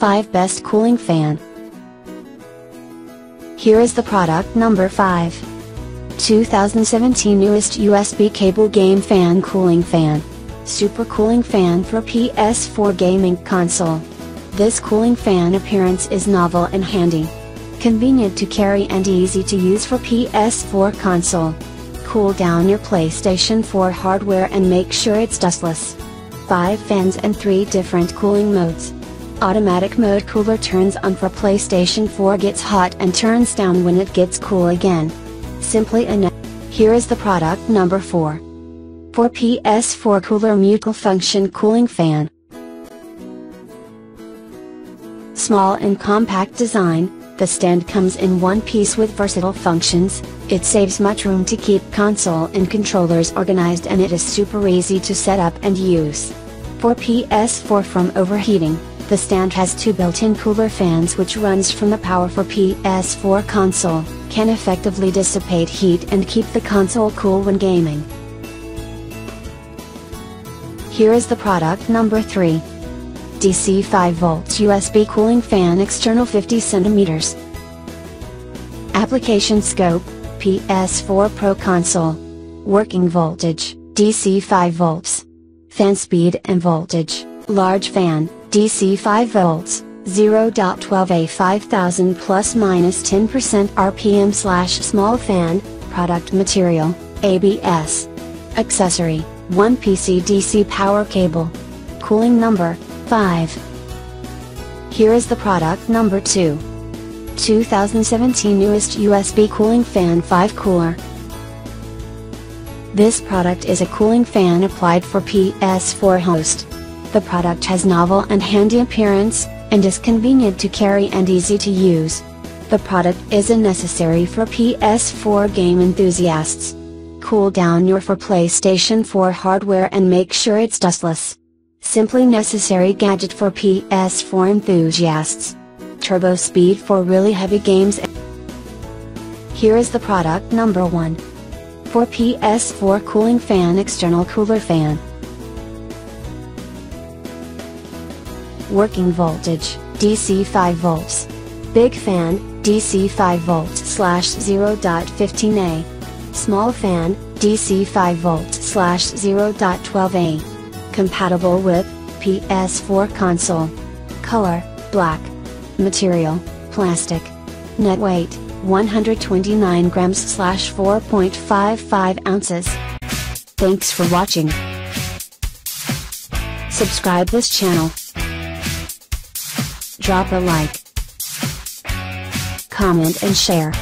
5 Best Cooling Fan. Here is the product number 5. 2017 newest USB cable game fan cooling fan. Super cooling fan for PS4 gaming console. This cooling fan appearance is novel and handy. Convenient to carry and easy to use for PS4 console. Cool down your PlayStation 4 hardware and make sure it's dustless. 5 fans and 3 different cooling modes. Automatic mode cooler turns on for PlayStation 4, gets hot and turns down when it gets cool again. Simply enough. Here is the product number 4. For PS4 cooler Mutilfunction cooling fan. Small and compact design, the stand comes in one piece with versatile functions. It saves much room to keep console and controllers organized, and it is super easy to set up and use. For PS4 from overheating, the stand has 2 built-in cooler fans which runs from the power for PS4 console, can effectively dissipate heat and keep the console cool when gaming. Here is the product number 3. DC 5V USB cooling fan external 50 cm. Application scope, PS4 Pro console. Working voltage, DC 5V. Fan speed and voltage, large fan, DC 5V, 0.12A 5000 ±10% RPM/small fan, product material, ABS. Accessory, 1 PC DC power cable. Cooling number, 5. Here is the product number 2. 2017 newest USB cooling fan 5 cooler. This product is a cooling fan applied for PS4 host. The product has novel and handy appearance, and is convenient to carry and easy to use. The product isn't necessary for PS4 game enthusiasts. Cool down your for PlayStation 4 hardware and make sure it's dustless. Simply necessary gadget for PS4 enthusiasts. Turbo speed for really heavy games. Here is the product number 1. For PS4 cooling fan external cooler fan. Working voltage, DC 5V. Big fan, DC 5V/0.15A. Small fan, DC 5V/0.12A. Compatible with PS4 console. Color, black. Material, plastic. Net weight, 129 grams/4.55 ounces. Thanks for watching. Subscribe this channel. Drop a like, comment and share.